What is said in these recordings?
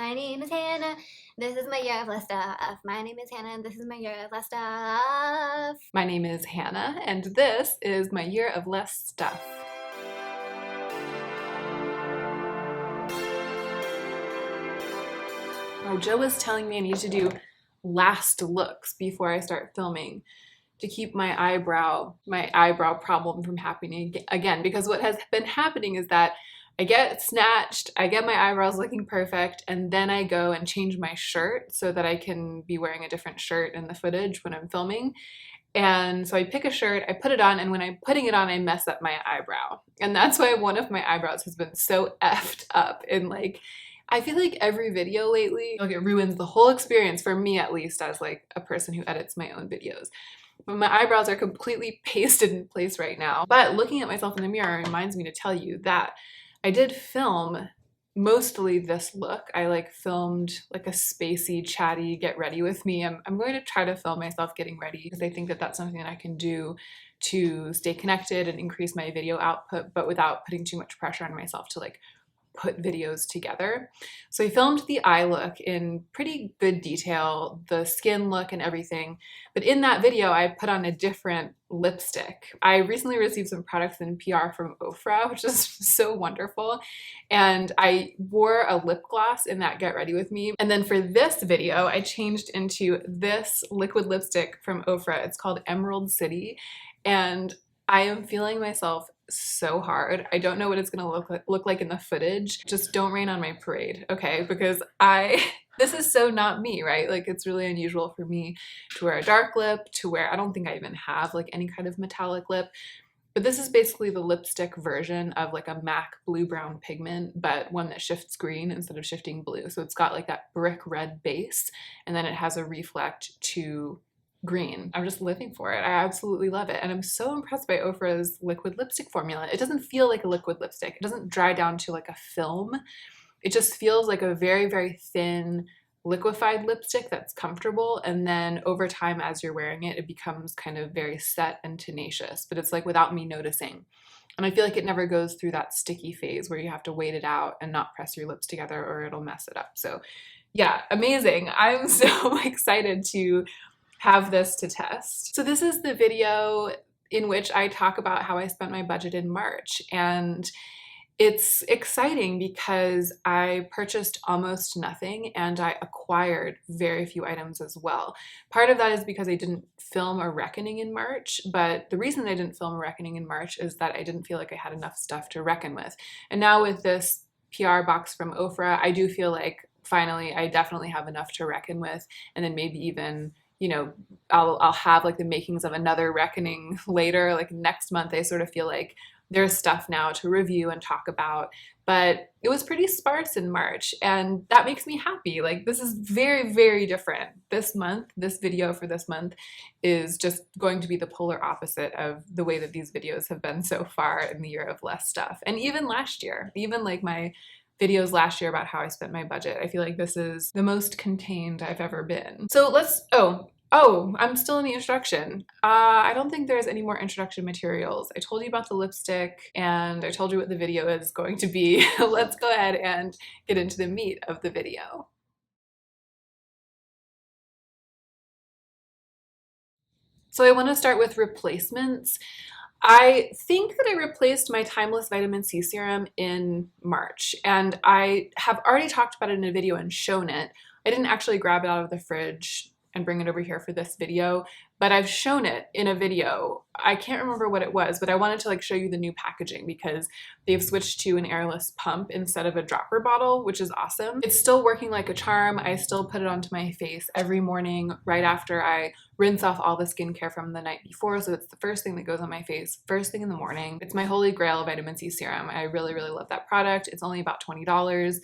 My name is Hannah. This is my year of less stuff. My name is Hannah. This is my year of less stuff. My name is Hannah, and this is my year of less stuff. Oh, Joe was telling me I need to do last looks before I start filming to keep my eyebrow problem from happening again, because what has been happening is that I get snatched, I get my eyebrows looking perfect, and then I go and change my shirt so that I can be wearing a different shirt in the footage when I'm filming. And so I pick a shirt, I put it on, and when I'm putting it on, I mess up my eyebrow. And that's why one of my eyebrows has been so effed up. And like, I feel like every video lately, like it ruins the whole experience for me, at least as like a person who edits my own videos. But my eyebrows are completely pasted in place right now. But looking at myself in the mirror reminds me to tell you that I did film mostly this look. I like filmed like a spacey, chatty, get ready with me. I'm going to try to film myself getting ready because I think that that's something that I can do to stay connected and increase my video output, but without putting too much pressure on myself to like put videos together. So I filmed the eye look in pretty good detail, the skin look and everything. But in that video, I put on a different lipstick. I recently received some products in PR from Ofra, which is so wonderful. And I wore a lip gloss in that Get Ready With Me. And then for this video, I changed into this liquid lipstick from Ofra. It's called Emerald City. And I am feeling myself so hard. I don't know what it's gonna look like in the footage. Just don't rain on my parade, okay? Because this is so not me, right? Like it's really unusual for me to wear a dark lip, to wear, I don't think I even have like any kind of metallic lip. But this is basically the lipstick version of like a MAC blue-brown pigment, but one that shifts green instead of shifting blue. So it's got like that brick red base, and then it has a reflect to green. I'm just living for it. I absolutely love it. And I'm so impressed by Ofra's liquid lipstick formula. It doesn't feel like a liquid lipstick. It doesn't dry down to like a film. It just feels like a very, very thin liquefied lipstick that's comfortable. And then over time, as you're wearing it, it becomes kind of very set and tenacious, but it's like without me noticing. And I feel like it never goes through that sticky phase where you have to wait it out and not press your lips together or it'll mess it up. So yeah, amazing. I'm so excited to have this to test. So this is the video in which I talk about how I spent my budget in March, and it's exciting because I purchased almost nothing and I acquired very few items as well. Part of that is because I didn't film a reckoning in March, but the reason I didn't film a reckoning in March is that I didn't feel like I had enough stuff to reckon with. And now with this PR box from Ofra, I do feel like finally I definitely have enough to reckon with, and then maybe even, you know, I'll have like the makings of another reckoning later, like next month. I sort of feel like there's stuff now to review and talk about, but it was pretty sparse in March, and that makes me happy. Like this is very, very different. This month, this video for this month is just going to be the polar opposite of the way that these videos have been so far in the year of less stuff. And even last year, even like my videos last year about how I spent my budget, I feel like this is the most contained I've ever been. So let's, I'm still in the introduction. I don't think there's any more introduction materials. I told you about the lipstick and I told you what the video is going to be. Let's go ahead and get into the meat of the video. So I want to start with replacements. I think that I replaced my Timeless Vitamin C Serum in March, and I have already talked about it in a video and shown it. I didn't actually grab it out of the fridge and bring it over here for this video, but I've shown it in a video. I can't remember what it was, but I wanted to like show you the new packaging because they've switched to an airless pump instead of a dropper bottle, which is awesome. It's still working like a charm. I still put it onto my face every morning right after I rinse off all the skincare from the night before. So it's the first thing that goes on my face first thing in the morning. It's my holy grail vitamin C serum. I really, really love that product. It's only about $20.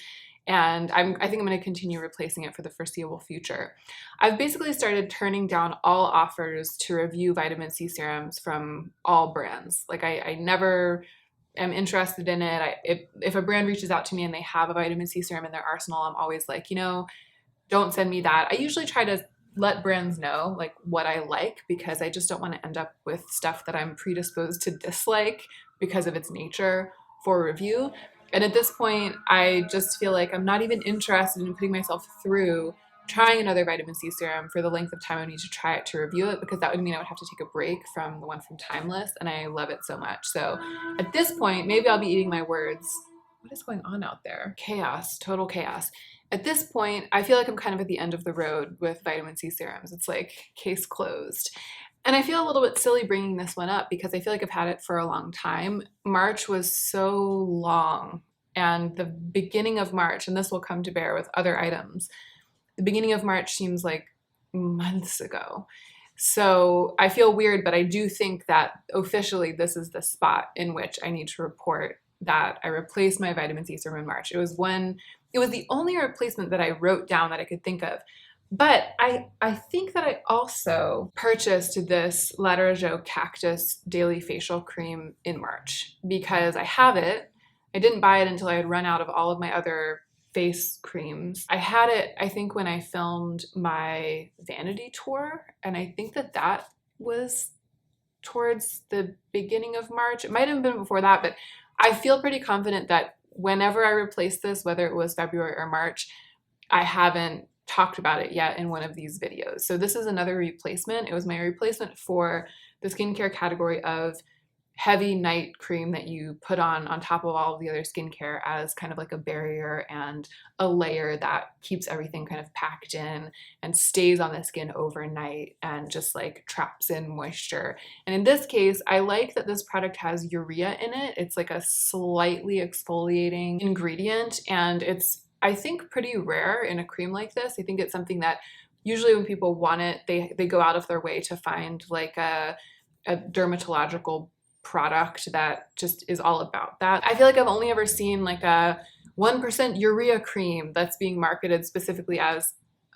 And I think I'm going to continue replacing it for the foreseeable future. I've basically started turning down all offers to review vitamin C serums from all brands. Like I never am interested in it. If a brand reaches out to me and they have a vitamin C serum in their arsenal, I'm always like, you know, don't send me that. I usually try to let brands know like what I like, because I just don't want to end up with stuff that I'm predisposed to dislike because of its nature for review. And at this point, I just feel like I'm not even interested in putting myself through trying another vitamin C serum for the length of time I need to try it to review it, because that would mean I would have to take a break from the one from Timeless, and I love it so much. So at this point, maybe I'll be eating my words. What is going on out there? Chaos, total chaos. At this point, I feel like I'm kind of at the end of the road with vitamin C serums. It's like case closed. And I feel a little bit silly bringing this one up because I feel like I've had it for a long time. March was so long, and the beginning of March, and this will come to bear with other items, the beginning of March seems like months ago. So I feel weird, but I do think that officially this is the spot in which I need to report that I replaced my vitamin C serum in March. It was the only replacement that I wrote down that I could think of. But I think that I also purchased this La Rojo Cactus Daily Facial Cream in March because I have it. I didn't buy it until I had run out of all of my other face creams. I had it, I think, when I filmed my vanity tour, and I think that that was towards the beginning of March. It might have been before that, but I feel pretty confident that whenever I replaced this, whether it was February or March, I haven't talked about it yet in one of these videos. So this is another replacement. It was my replacement for the skincare category of heavy night cream that you put on top of all of the other skincare as kind of like a barrier and a layer that keeps everything kind of packed in and stays on the skin overnight and just like traps in moisture. And in this case, I like that this product has urea in it. It's like a slightly exfoliating ingredient, and it's, I think, pretty rare in a cream like this. I think it's something that usually when people want it, they go out of their way to find like a dermatological product that just is all about that. I feel like I've only ever seen like a 1% urea cream that's being marketed specifically as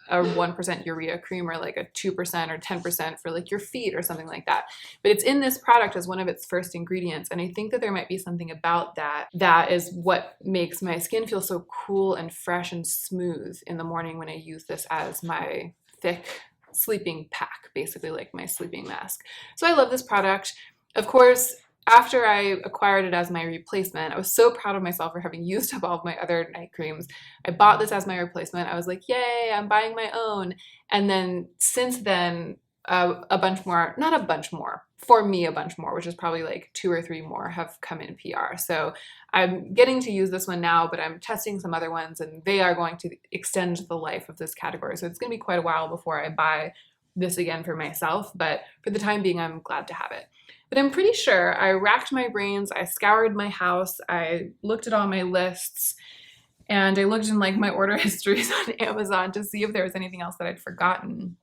a 1% urea cream, or like a 2% or 10% for like your feet or something like that. But it's in this product as one of its first ingredients. And I think that there might be something about that is what makes my skin feel so cool and fresh and smooth in the morning when I use this as my thick sleeping pack, basically like my sleeping mask. So I love this product. Of course, after I acquired it as my replacement, I was so proud of myself for having used up all of my other night creams. I bought this as my replacement. I was like, yay, I'm buying my own. And then since then, a bunch more, not a bunch more, for me a bunch more, which is probably like 2 or 3 more have come in PR. So I'm getting to use this one now, but I'm testing some other ones, and they are going to extend the life of this category. So it's going to be quite a while before I buy this again for myself, but for the time being, I'm glad to have it. But I'm pretty sure I racked my brains, I scoured my house, I looked at all my lists, and I looked in like my order histories on Amazon to see if there was anything else that I'd forgotten.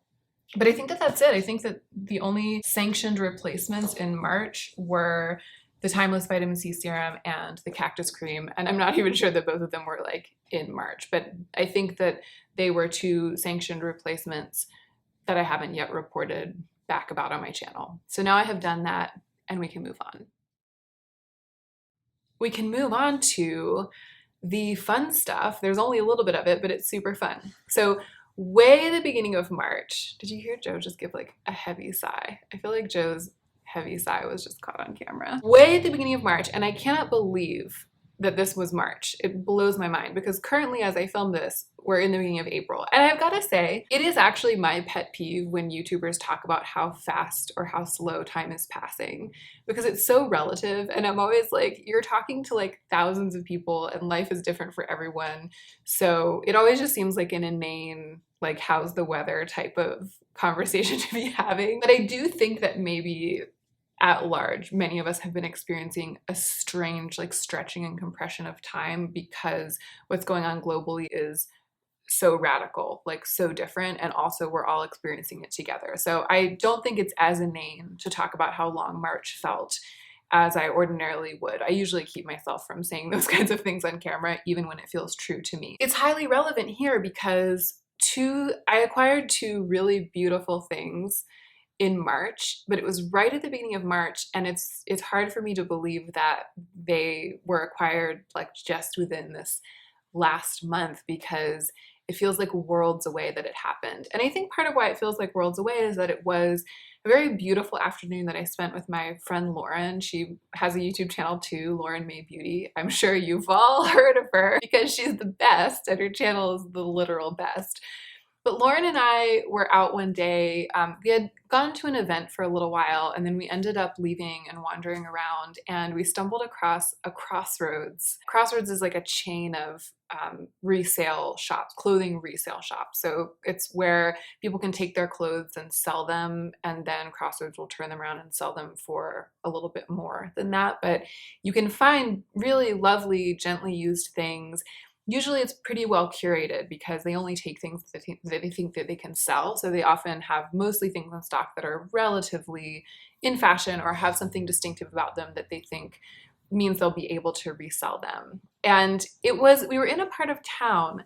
But I think that that's it. I think that the only sanctioned replacements in March were the Timeless Vitamin C Serum and the Cactus Cream. And I'm not even sure that both of them were like in March, but I think that they were 2 sanctioned replacements that I haven't yet reported back about on my channel. So now I have done that, and we can move on. We can move on to the fun stuff. There's only a little bit of it, but it's super fun. So way at the beginning of March, did you hear Joe just give like a heavy sigh? I feel like Joe's heavy sigh was just caught on camera. Way at the beginning of March, and I cannot believe that this was March. It blows my mind because currently as I film this, we're in the beginning of April. And I've got to say, it is actually my pet peeve when YouTubers talk about how fast or how slow time is passing, because it's so relative. And I'm always like, you're talking to like thousands of people and life is different for everyone. So it always just seems like an inane, like, how's the weather type of conversation to be having. But I do think that maybe at large, many of us have been experiencing a strange like stretching and compression of time because what's going on globally is so radical, like so different, and also we're all experiencing it together. So I don't think it's as inane to talk about how long March felt as I ordinarily would. I usually keep myself from saying those kinds of things on camera, even when it feels true to me. It's highly relevant here because I acquired 2 really beautiful things in March, but it was right at the beginning of March, and it's hard for me to believe that they were acquired like just within this last month, because it feels like worlds away that it happened. And I think part of why it feels like worlds away is that it was a very beautiful afternoon that I spent with my friend Lauren. She has a YouTube channel too, Lauren May Beauty. I'm sure you've all heard of her because she's the best and her channel is the literal best. But Lauren and I were out one day. We had gone to an event for a little while, and then we ended up leaving and wandering around, and we stumbled across a Crossroads. Crossroads is like a chain of resale shops, clothing resale shops. So it's where people can take their clothes and sell them, and then Crossroads will turn them around and sell them for a little bit more than that. But you can find really lovely, gently used things. Usually it's pretty well curated because they only take things that they think that they can sell. So they often have mostly things in stock that are relatively in fashion or have something distinctive about them that they think means they'll be able to resell them. And we were in a part of town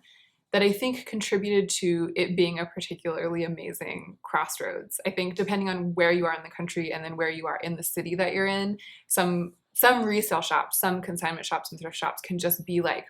that I think contributed to it being a particularly amazing crossroads. I think depending on where you are in the country and then where you are in the city that you're in, some resale shops, some consignment shops and thrift shops can just be like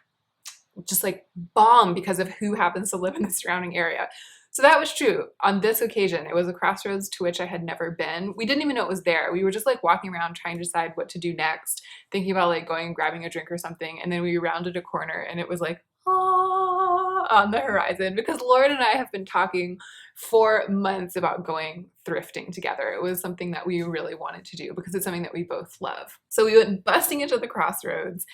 bomb because of who happens to live in the surrounding area. So that was true. On this occasion, it was a crossroads to which I had never been. We didn't even know it was there. We were just like walking around trying to decide what to do next, thinking about like going and grabbing a drink or something. And then we rounded a corner and it was like, ah, on the horizon, because Lauren and I have been talking for months about going thrifting together. It was something that we really wanted to do because it's something that we both love. So we went busting into the crossroads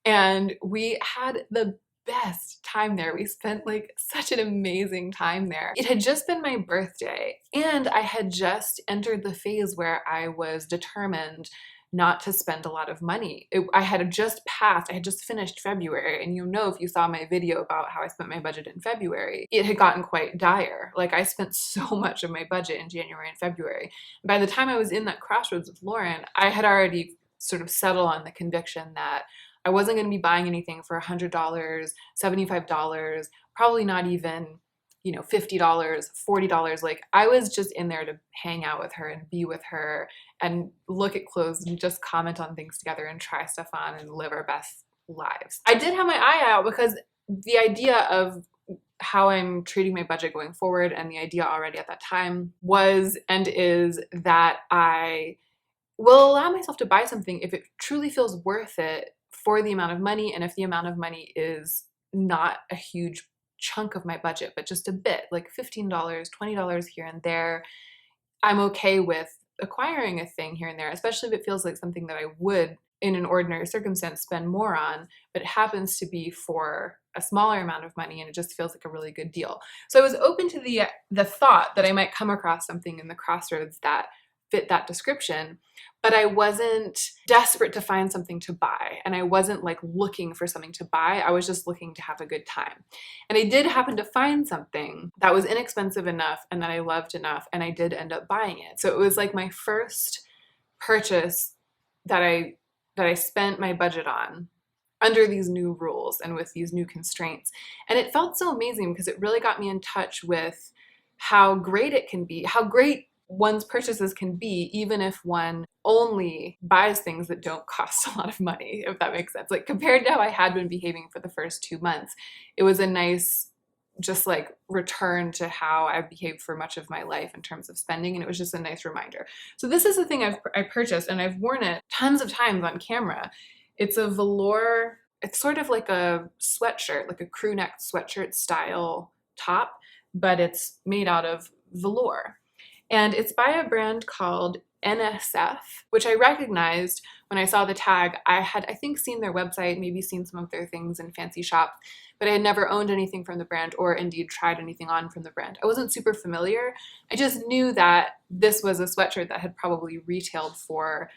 and we had the best time there. We spent like such an amazing time there. It had just been my birthday and I had just entered the phase where I was determined not to spend a lot of money. I had just finished February, and you know, if you saw my video about how I spent my budget in February, it had gotten quite dire. Like I spent so much of my budget in January and February. By the time I was in that crossroads with Lauren, I had already sort of settled on the conviction that I wasn't going to be buying anything for $100, $75, probably not even, $50, $40. Like I was just in there to hang out with her and be with her and look at clothes and just comment on things together and try stuff on and live our best lives. I did have my eye out because the idea of how I'm treating my budget going forward and the idea already at that time was and is that I will allow myself to buy something if it truly feels worth it for the amount of money, and if the amount of money is not a huge chunk of my budget, but just a bit, like $15, $20 here and there, I'm okay with acquiring a thing here and there, especially if it feels like something that I would, in an ordinary circumstance, spend more on, but it happens to be for a smaller amount of money and it just feels like a really good deal. So I was open to the thought that I might come across something in the crossroads that fit that description, but I wasn't desperate to find something to buy, and I wasn't like looking for something to buy. I was just looking to have a good time. And I did happen to find something that was inexpensive enough and that I loved enough, and I did end up buying it. So it was like my first purchase that I spent my budget on under these new rules and with these new constraints. And it felt so amazing because it really got me in touch with how great it can be, how great one's purchases can be, even if one only buys things that don't cost a lot of money, if that makes sense. Like compared to how I had been behaving for the first 2 months, it was a nice just like return to how I've behaved for much of my life in terms of spending. And it was just a nice reminder. So this is the thing I purchased, and I've worn it tons of times on camera. It's a velour, it's sort of like a sweatshirt, like a crew neck sweatshirt style top, but it's made out of velour. And it's by a brand called NSF, which I recognized when I saw the tag. I had, I think, seen their website, maybe seen some of their things in fancy shops, but I had never owned anything from the brand or indeed tried anything on from the brand. I wasn't super familiar. I just knew that this was a sweatshirt that had probably retailed for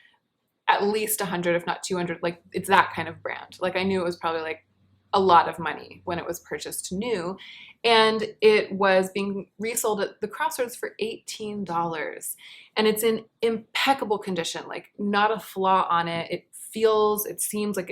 at least 100, if not 200. Like it's that kind of brand. Like I knew it was probably like a lot of money when it was purchased new. And it was being resold at the Crossroads for $18. And it's in impeccable condition, like not a flaw on it. It seemed like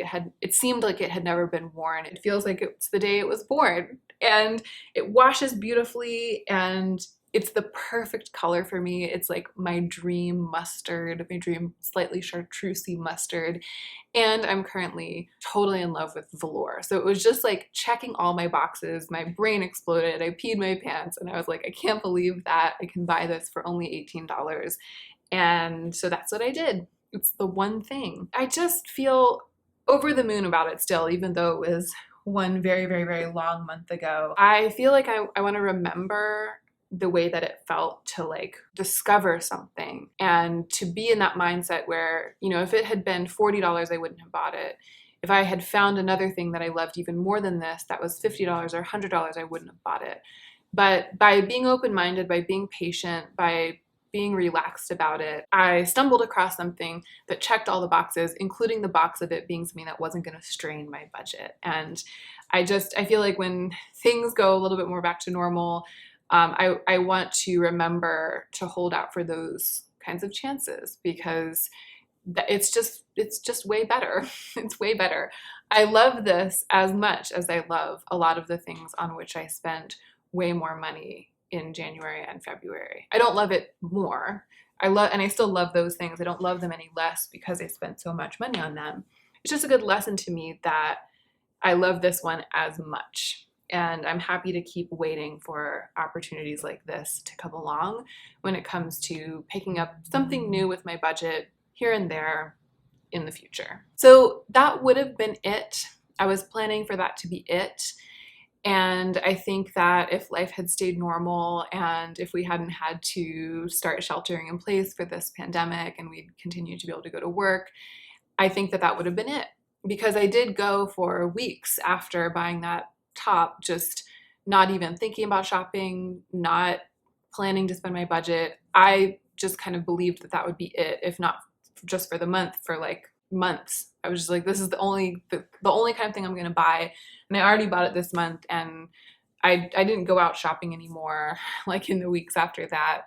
it had never been worn. It feels like it's the day it was born. And it washes beautifully, and It's the perfect color for me. It's like my dream mustard, my dream slightly chartreusey mustard. And I'm currently totally in love with velour. So it was just like checking all my boxes. My brain exploded. I peed my pants and I was like, I can't believe that I can buy this for only $18. And so that's what I did. It's the one thing. I just feel over the moon about it still, even though it was one very, very, very long month ago. I feel like I want to remember the way that it felt to like discover something and to be in that mindset where, you know, if it had been $40, I wouldn't have bought it. If I had found another thing that I loved even more than this, that was $50 or $100, I wouldn't have bought it. But by being open-minded, by being patient, by being relaxed about it, I stumbled across something that checked all the boxes, including the box of it being something that wasn't going to strain my budget. And I feel like when things go a little bit more back to normal, I want to remember to hold out for those kinds of chances because it's just way better. It's way better. I love this as much as I love a lot of the things on which I spent way more money in January and February. I don't love it more. I still love those things. I don't love them any less because I spent so much money on them. It's just a good lesson to me that I love this one as much. And I'm happy to keep waiting for opportunities like this to come along when it comes to picking up something new with my budget here and there in the future. So that would have been it. I was planning for that to be it. And I think that if life had stayed normal and if we hadn't had to start sheltering in place for this pandemic and we'd continued to be able to go to work, I think that that would have been it. Because I did go for weeks after buying that top, just not even thinking about shopping, not planning to spend my budget. I just kind of believed that that would be it, if not just for the month, for like months. I was just like, this is the only kind of thing I'm going to buy. And I already bought it this month, and I didn't go out shopping anymore like in the weeks after that.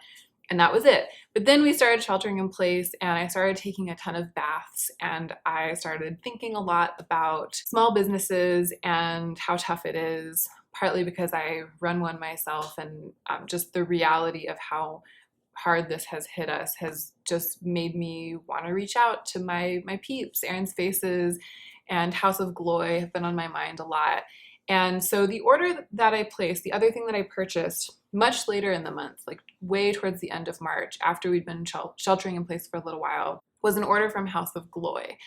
And that was it. But then we started sheltering in place and I started taking a ton of baths and I started thinking a lot about small businesses and how tough it is, partly because I run one myself and just the reality of how hard this has hit us has just made me want to reach out to my peeps. Aaron's Faces and House of Glory have been on my mind a lot. And so the order that I placed, the other thing that I purchased much later in the month, like way towards the end of March, after we'd been sheltering in place for a little while, was an order from House of Glory.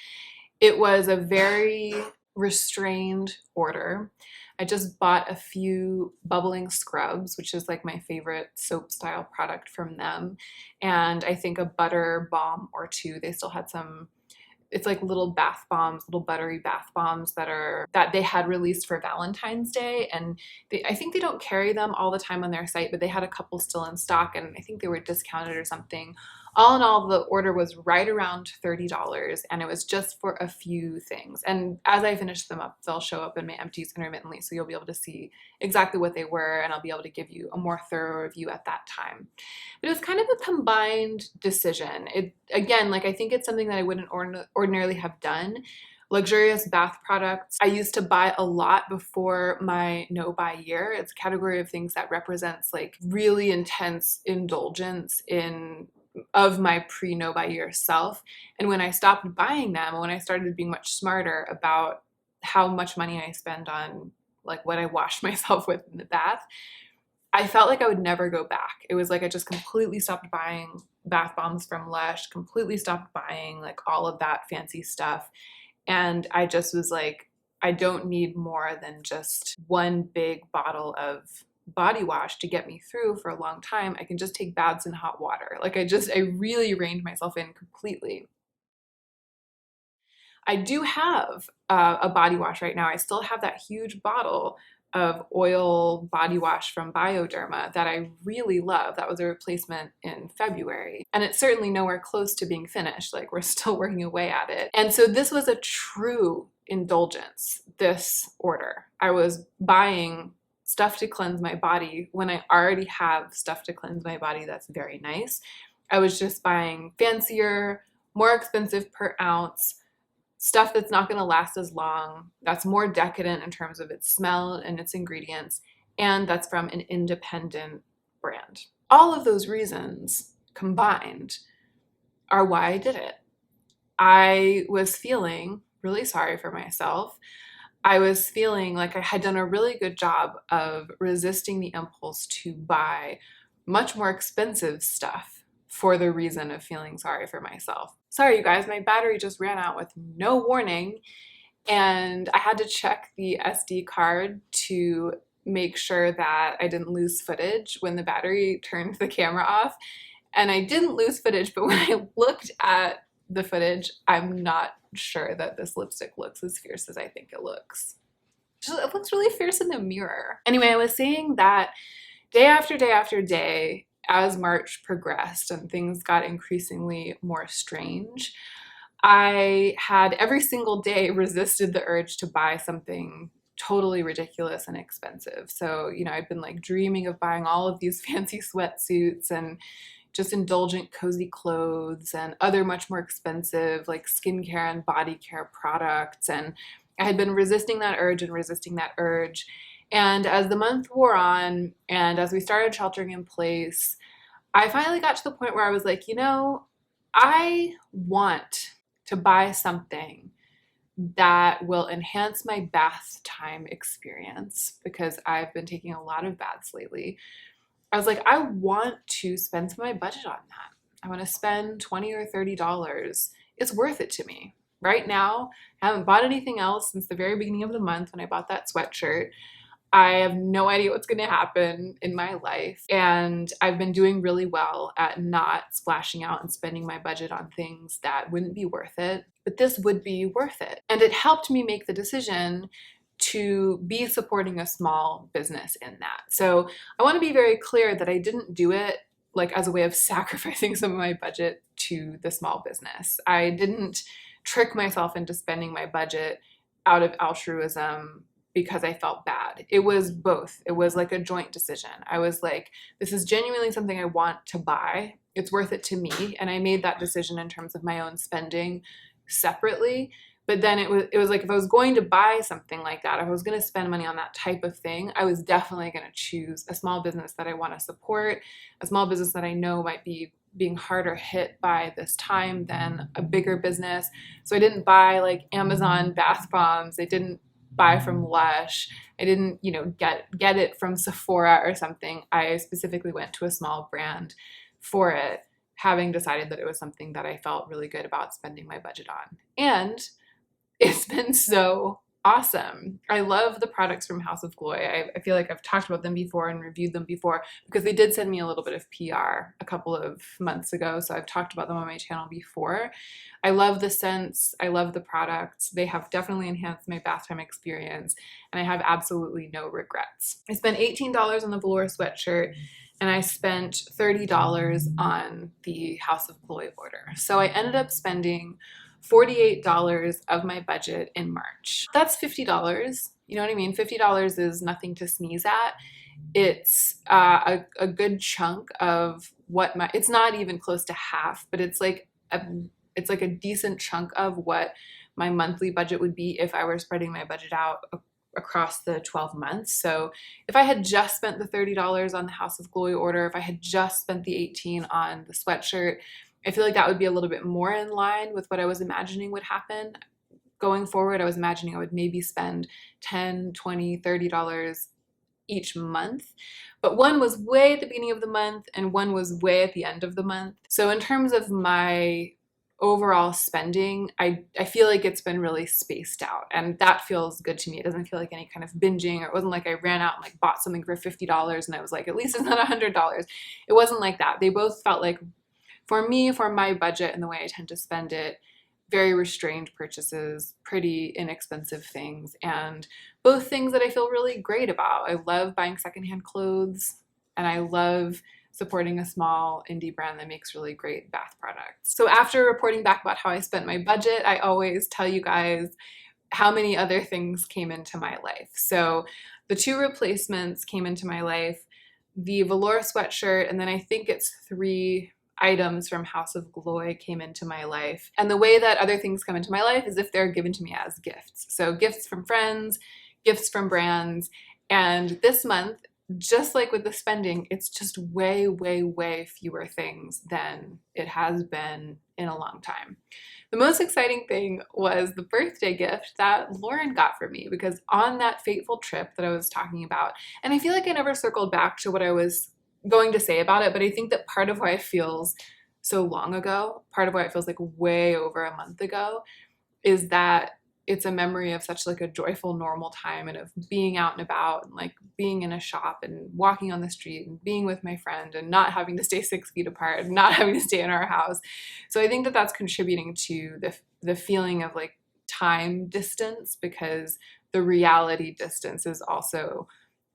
It was a very restrained order. I just bought a few bubbling scrubs, which is like my favorite soap style product from them. And I think a butter balm or two. They still had some, it's like little bath bombs, little buttery bath bombs that they had released for Valentine's Day. And I think they don't carry them all the time on their site, but they had a couple still in stock and I think they were discounted or something. All in all, the order was right around $30 and it was just for a few things. And as I finish them up, they'll show up in my empties intermittently. So you'll be able to see exactly what they were and I'll be able to give you a more thorough review at that time. But it was kind of a combined decision. Again, like I think it's something that I wouldn't ordinarily have done. Luxurious bath products, I used to buy a lot before my no-buy year. It's a category of things that represents like really intense indulgence of my pre-no-buy year self. And when I stopped buying them, when I started being much smarter about how much money I spend on like what I wash myself with in the bath, I felt like I would never go back. It was like I just completely stopped buying bath bombs from Lush, completely stopped buying like all of that fancy stuff. And I just was like, I don't need more than just one big bottle of body wash to get me through for a long time. I can just take baths in hot water. Like I really reined myself in completely. I do have a body wash right now. I still have that huge bottle of oil body wash from Bioderma that I really love. That was a replacement in February. And it's certainly nowhere close to being finished. Like we're still working away at it. And so this was a true indulgence, this order. I was buying stuff to cleanse my body when I already have stuff to cleanse my body that's very nice. I was just buying fancier, more expensive per ounce, stuff that's not going to last as long, that's more decadent in terms of its smell and its ingredients, and that's from an independent brand. all of those reasons combined are why I did it. I was feeling really sorry for myself. I was feeling like I had done a really good job of resisting the impulse to buy much more expensive stuff for the reason of feeling sorry for myself. Sorry, you guys, my battery just ran out with no warning, and I had to check the SD card to make sure that I didn't lose footage when the battery turned the camera off. And I didn't lose footage, but when I looked at the footage, I'm not sure that this lipstick looks as fierce as I think it looks. It looks really fierce in the mirror. Anyway, I was saying that day after day after day, as March progressed and things got increasingly more strange, I had every single day resisted the urge to buy something totally ridiculous and expensive. So, you know, I've been like dreaming of buying all of these fancy sweatsuits and just indulgent cozy clothes and other much more expensive like skincare and body care products. And I had been resisting that urge and resisting that urge. And as the month wore on and as we started sheltering in place, I finally got to the point where I was like, you know, I want to buy something that will enhance my bath time experience because I've been taking a lot of baths lately. I was like, I want to spend some of my budget on that. I want to spend $20 or $30. It's worth it to me. Right now, I haven't bought anything else since the very beginning of the month when I bought that sweatshirt. I have no idea what's going to happen in my life. And I've been doing really well at not splashing out and spending my budget on things that wouldn't be worth it. But this would be worth it. And it helped me make the decision to be supporting a small business in that. So I want to be very clear that I didn't do it like as a way of sacrificing some of my budget to the small business. I didn't trick myself into spending my budget out of altruism because I felt bad. It was both. It was like a joint decision. I was like, this is genuinely something I want to buy. It's worth it to me. And I made that decision in terms of my own spending separately. But then it was like if I was going to buy something like that, if I was going to spend money on that type of thing, I was definitely going to choose a small business that I want to support, a small business that I know might be being harder hit by this time than a bigger business. So I didn't buy like Amazon bath bombs. I didn't buy from Lush. I didn't, you know, get it from Sephora or something. I specifically went to a small brand for it, having decided that it was something that I felt really good about spending my budget on. And it's been so awesome. I love the products from House of Glory. I feel like I've talked about them before and reviewed them before because they did send me a little bit of PR a couple of months ago. So I've talked about them on my channel before. I love the scents. I love the products. They have definitely enhanced my bath time experience and I have absolutely no regrets. I spent $18 on the velour sweatshirt and I spent $30 on the House of Glory order. So I ended up spending $48 of my budget in March. That's $50. You know what I mean? $50 is nothing to sneeze at. It's a good chunk of what it's not even close to half, but it's like a decent chunk of what my monthly budget would be if I were spreading my budget out across the 12 months. So if I had just spent the $30 on the House of Glory order, if I had just spent the $18 on the sweatshirt, I feel like that would be a little bit more in line with what I was imagining would happen. Going forward, I was imagining I would maybe spend $10, $20, $30 each month. But one was way at the beginning of the month and one was way at the end of the month. So in terms of my overall spending, I feel like it's been really spaced out and that feels good to me. It doesn't feel like any kind of binging, or it wasn't like I ran out and like bought something for $50 and I was like, at least it's not $100. It wasn't like that. They both felt like, for me, for my budget and the way I tend to spend it, very restrained purchases, pretty inexpensive things, and both things that I feel really great about. I love buying secondhand clothes, and I love supporting a small indie brand that makes really great bath products. So after reporting back about how I spent my budget, I always tell you guys how many other things came into my life. So the 2 replacements came into my life, the velour sweatshirt, and then I think it's 3 items from House of Glory came into my life. And the way that other things come into my life is if they're given to me as gifts. So gifts from friends, gifts from brands. And this month, just like with the spending, it's just way, way, way fewer things than it has been in a long time. The most exciting thing was the birthday gift that Lauren got for me, because on that fateful trip that I was talking about, and I feel like I never circled back to what I was going to say about it, but I think that part of why it feels so long ago, part of why it feels like way over a month ago, is that it's a memory of such like a joyful, normal time, and of being out and about and like being in a shop and walking on the street and being with my friend and not having to stay 6 feet apart and not having to stay in our house. So I think that that's contributing to the feeling of like time distance, because the reality distance is also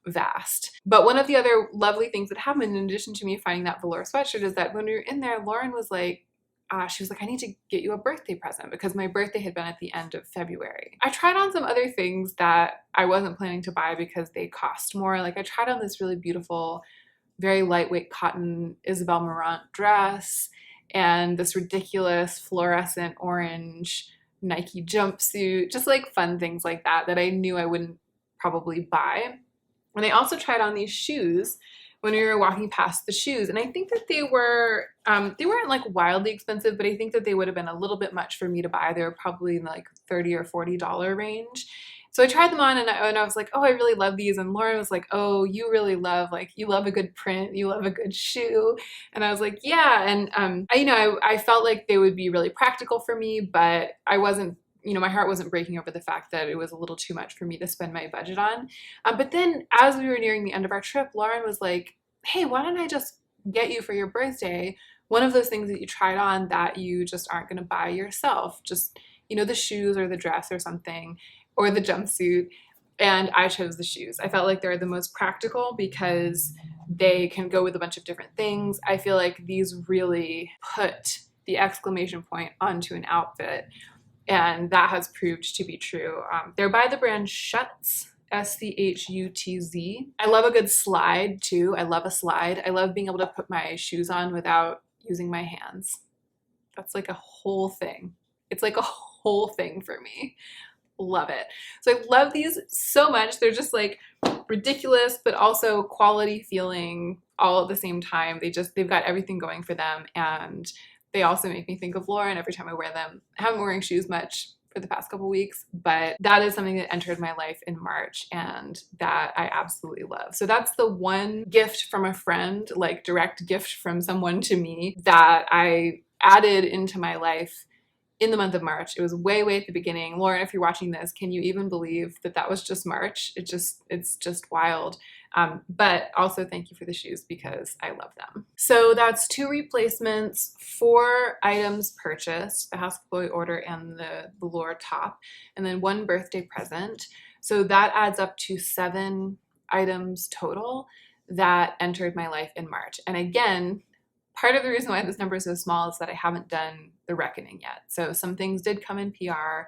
vast. But one of the other lovely things that happened, in addition to me finding that velour sweatshirt, is that when we were in there, Lauren was like, she was like, I need to get you a birthday present, because my birthday had been at the end of February. I tried on some other things that I wasn't planning to buy because they cost more. Like I tried on this really beautiful, very lightweight cotton Isabel Marant dress and this ridiculous fluorescent orange Nike jumpsuit, just like fun things like that that I knew I wouldn't probably buy. And I also tried on these shoes when we were walking past the shoes, and I think that they weren't like wildly expensive, but I think that they would have been a little bit much for me to buy. They were probably in the like $30 or $40 range. So I tried them on, and I was like, oh, I really love these. And Lauren was like, oh, you really love, like, you love a good print, you love a good shoe. And I was like, yeah. And I felt like they would be really practical for me, but I wasn't, my heart wasn't breaking over the fact that it was a little too much for me to spend my budget on. But then as we were nearing the end of our trip, Lauren was like, hey, why don't I just get you for your birthday one of those things that you tried on that you just aren't going to buy yourself, just, the shoes or the dress or something, or the jumpsuit. And I chose the shoes. I felt like they're the most practical because they can go with a bunch of different things. I feel like these really put the exclamation point onto an outfit, and that has proved to be true. They're by the brand Schutz, Schutz. I love a good slide too. I love a slide. I love being able to put my shoes on without using my hands. That's like a whole thing. It's like a whole thing for me. Love it. So I love these so much. They're just like ridiculous, but also quality feeling all at the same time. They've got everything going for them. And they also make me think of Lauren every time I wear them. I haven't been wearing shoes much for the past couple weeks, but that is something that entered my life in March and that I absolutely love. So that's the one gift from a friend, like direct gift from someone to me, that I added into my life in the month of March. It was way, way at the beginning. Lauren, if you're watching this, can you even believe that that was just March? It's just wild. But also thank you for the shoes because I love them. So that's 2 replacements, 4 items purchased, the House of Chloe order and the velour top, and then 1 birthday present. So that adds up to 7 items total that entered my life in March. And again, part of the reason why this number is so small is that I haven't done the reckoning yet. So some things did come in PR.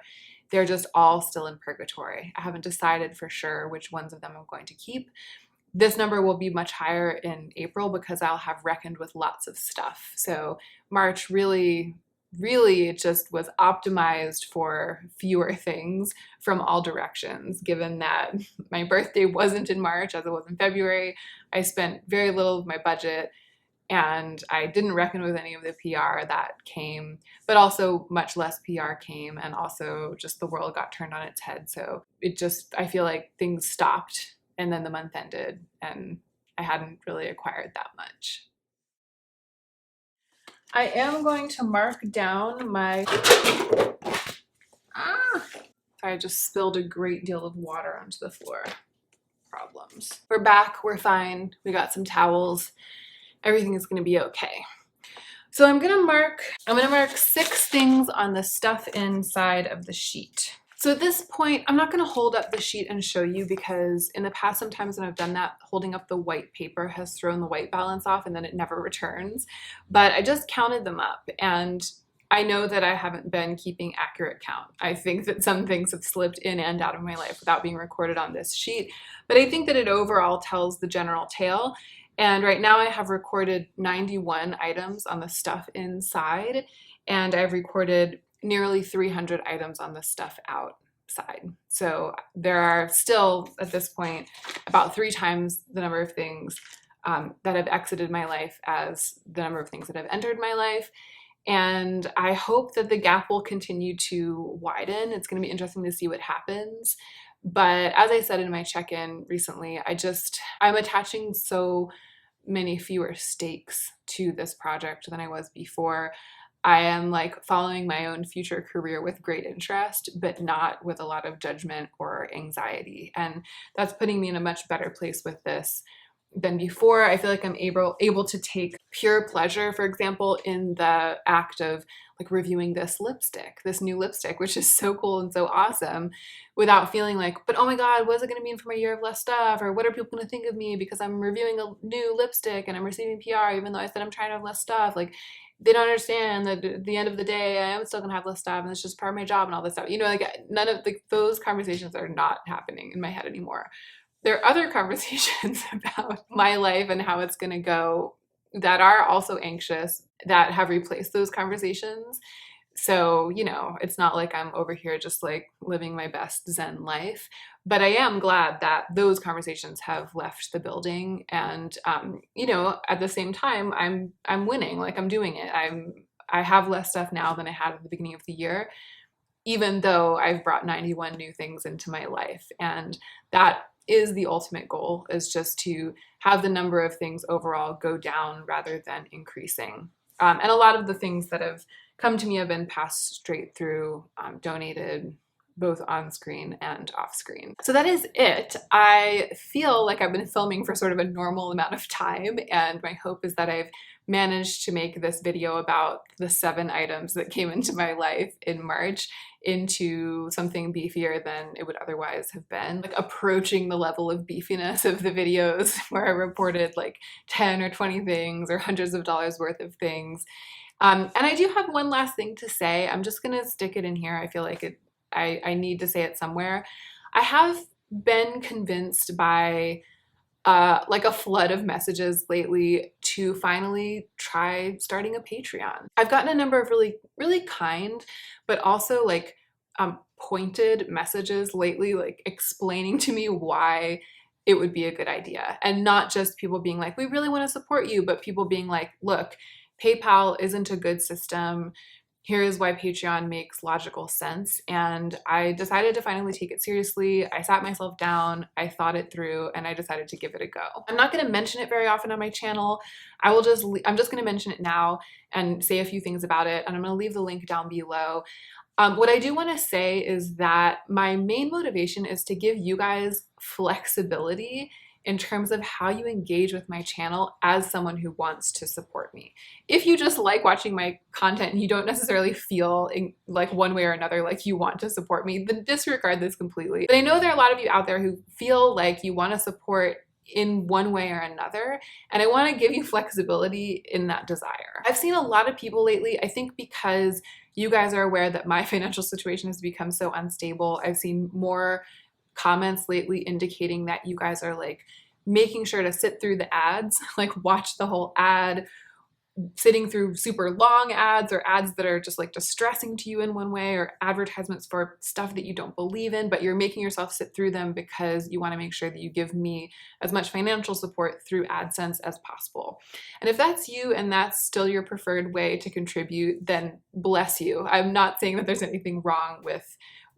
They're just all still in purgatory. I haven't decided for sure which ones of them I'm going to keep. This number will be much higher in April because I'll have reckoned with lots of stuff. So March really it just was optimized for fewer things from all directions. Given that my birthday wasn't in March as it was in February, I spent very little of my budget, and I didn't reckon with any of the PR that came, but also much less PR came, and also just the world got turned on its head. So I feel like things stopped, and then the month ended, and I hadn't really acquired that much. I am going to mark down my... I just spilled a great deal of water onto the floor. Problems. We're back, we're fine, we got some towels. Everything is going to be okay. So I'm going to mark 6 things on the stuff inside of the sheet. So at this point, I'm not going to hold up the sheet and show you because in the past, sometimes when I've done that, holding up the white paper has thrown the white balance off and then it never returns. But I just counted them up, and I know that I haven't been keeping accurate count. I think that some things have slipped in and out of my life without being recorded on this sheet, but I think that it overall tells the general tale. And right now I have recorded 91 items on the stuff inside, and I've recorded nearly 300 items on the stuff out. side. So there are still, at this point, about 3 times the number of things that have exited my life as the number of things that have entered my life. And I hope that the gap will continue to widen. It's going to be interesting to see what happens. But as I said in my check-in recently, I'm attaching so many fewer stakes to this project than I was before. I am like following my own future career with great interest, but not with a lot of judgment or anxiety. And that's putting me in a much better place with this than before. I feel like I'm able to take pure pleasure, for example, in the act of like reviewing this new lipstick, which is so cool and so awesome, without feeling like, but oh my God, what is it going to mean for my year of less stuff? Or what are people going to think of me because I'm reviewing a new lipstick and I'm receiving PR, even though I said I'm trying to have less stuff? Like, they don't understand that at the end of the day, I am still gonna have less stuff and it's just part of my job and all this stuff. Like none of those conversations are not happening in my head anymore. There are other conversations about my life and how it's gonna go that are also anxious that have replaced those conversations. So, it's not like I'm over here just like living my best Zen life, but I am glad that those conversations have left the building. And, at the same time, I'm winning, like I'm doing it. I have less stuff now than I had at the beginning of the year, even though I've brought 91 new things into my life. And that is the ultimate goal, is just to have the number of things overall go down rather than increasing. And a lot of the things that have come to me have been passed straight through, donated, both on screen and off screen. So that is it. I feel like I've been filming for sort of a normal amount of time, and my hope is that I've managed to make this video about the 7 items that came into my life in March into something beefier than it would otherwise have been, like approaching the level of beefiness of the videos where I reported like 10 or 20 things or hundreds of dollars worth of things. And I do have one last thing to say. I'm just gonna stick it in here. I feel like I need to say it somewhere. I have been convinced by like a flood of messages lately to finally try starting a Patreon. I've gotten a number of really, really kind, but also like pointed messages lately, like explaining to me why it would be a good idea. And not just people being like, we really want to support you, but people being like, look, PayPal isn't a good system. Here's why Patreon makes logical sense. And I decided to finally take it seriously. I sat myself down, I thought it through, and I decided to give it a go. I'm not going to mention it very often on my channel. I'm just going to mention it now and say a few things about it. And I'm going to leave the link down below. What I do want to say is that my main motivation is to give you guys flexibility in terms of how you engage with my channel as someone who wants to support me. If you just like watching my content and you don't necessarily feel like one way or another like you want to support me, then disregard this completely. But I know there are a lot of you out there who feel like you want to support in one way or another, and I want to give you flexibility in that desire. I've seen a lot of people lately, I think because you guys are aware that my financial situation has become so unstable. I've seen more comments lately indicating that you guys are like making sure to sit through the ads, like watch the whole ad, sitting through super long ads or ads that are just like distressing to you in one way, or advertisements for stuff that you don't believe in, but you're making yourself sit through them because you want to make sure that you give me as much financial support through AdSense as possible. And if that's you and that's still your preferred way to contribute, then bless you. I'm not saying that there's anything wrong with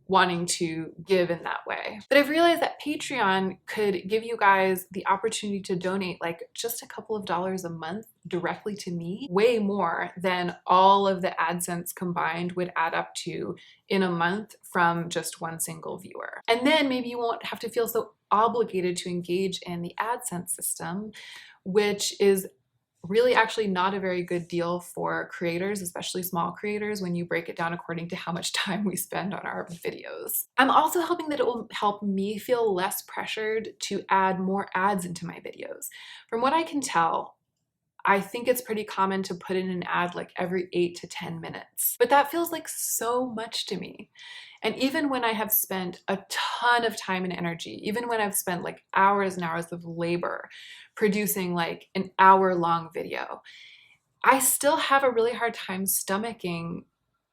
wanting to give in that way. But I've realized that Patreon could give you guys the opportunity to donate like just a couple of dollars a month directly to me, way more than all of the AdSense combined would add up to in a month from just one single viewer. And then maybe you won't have to feel so obligated to engage in the AdSense system, which is really actually not a very good deal for creators, especially small creators, when you break it down according to how much time we spend on our videos. I'm also hoping that it will help me feel less pressured to add more ads into my videos. From what I can tell, I think it's pretty common to put in an ad like every 8 to 10 minutes, but that feels like so much to me. And even when I have spent a ton of time and energy, even when I've spent like hours and hours of labor producing like an hour-long video, I still have a really hard time stomaching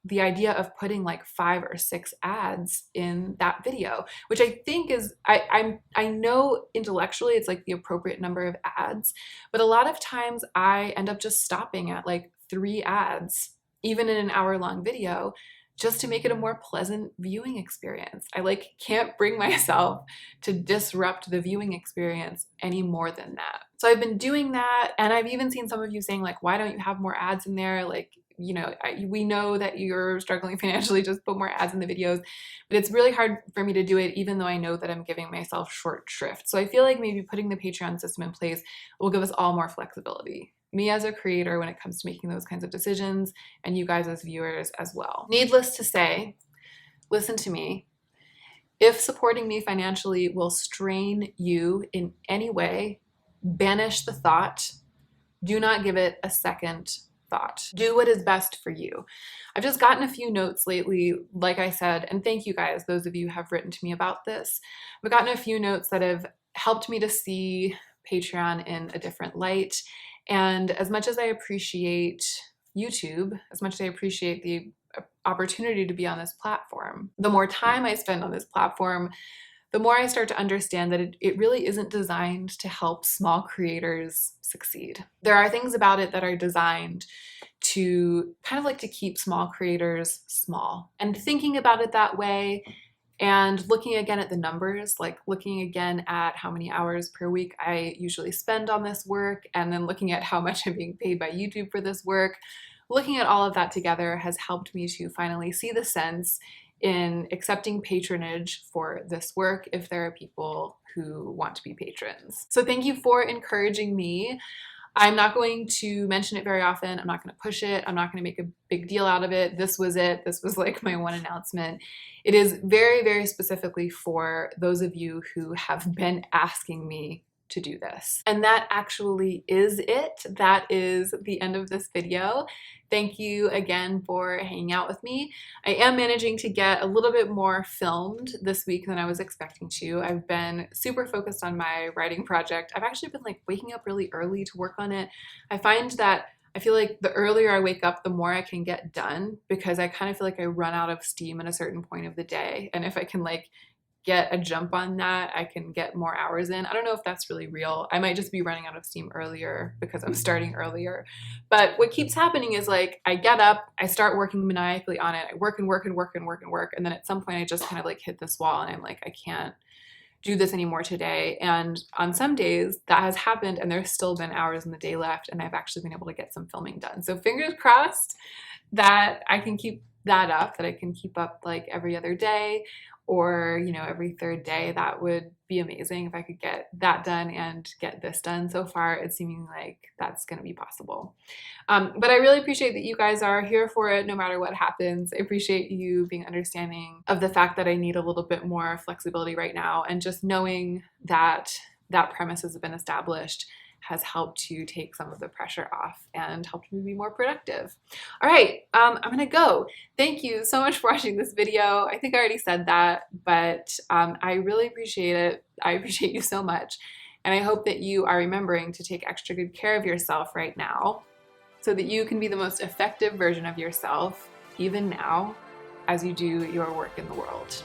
the idea of putting like 5 or 6 ads in that video, which I think is, I know intellectually it's like the appropriate number of ads, but a lot of times I end up just stopping at like 3 ads, even in an hour-long video, just to make it a more pleasant viewing experience. I like can't bring myself to disrupt the viewing experience any more than that. So I've been doing that, and I've even seen some of you saying like, why don't you have more ads in there? Like, you know, we know that you're struggling financially, just put more ads in the videos. But it's really hard for me to do it, even though I know that I'm giving myself short shrift. So I feel like maybe putting the Patreon system in place will give us all more flexibility. Me as a creator when it comes to making those kinds of decisions, and you guys as viewers as well. Needless to say, listen to me. If supporting me financially will strain you in any way, banish the thought. Do not give it a second thought. Do what is best for you. I've just gotten a few notes lately, like I said, and thank you guys, those of you who have written to me about this. I've gotten a few notes that have helped me to see Patreon in a different light. And as much as I appreciate YouTube, as much as I appreciate the opportunity to be on this platform, the more time I spend on this platform, the more I start to understand that it really isn't designed to help small creators succeed. There are things about it that are designed to kind of like to keep small creators small. And thinking about it that way and looking again at the numbers, like looking again at how many hours per week I usually spend on this work, and then looking at how much I'm being paid by YouTube for this work, looking at all of that together has helped me to finally see the sense in accepting patronage for this work if there are people who want to be patrons. So thank you for encouraging me. I'm not going to mention it very often. I'm not going to push it. I'm not going to make a big deal out of it. This was it. This was like my one announcement. It is very, very specifically for those of you who have been asking me to do this. And that actually is it. That is the end of this video. Thank you again for hanging out with me. I am managing to get a little bit more filmed this week than I was expecting to. I've been super focused on my writing project. I've actually been like waking up really early to work on it. I find that I feel like the earlier I wake up, the more I can get done, because I kind of feel like I run out of steam at a certain point of the day. And if I can like get a jump on that, I can get more hours in. I don't know if that's really real. I might just be running out of steam earlier because I'm starting earlier. But what keeps happening is like I get up, I start working maniacally on it. I work and work and work and work and work. And then at some point I just kind of like hit this wall and I'm like, I can't do this anymore today. And on some days that has happened and there's still been hours in the day left and I've actually been able to get some filming done. So fingers crossed that I can keep that up, that I can keep up like every other day or, you know, every third day. That would be amazing if I could get that done and get this done. So far, it's seeming like that's going to be possible. But I really appreciate that you guys are here for it no matter what happens. I appreciate you being understanding of the fact that I need a little bit more flexibility right now, and just knowing that that premise has been established has helped to take some of the pressure off and helped me be more productive. All right, I'm gonna go. Thank you so much for watching this video. I think I already said that, but I really appreciate it. I appreciate you so much. And I hope that you are remembering to take extra good care of yourself right now so that you can be the most effective version of yourself, even now, as you do your work in the world.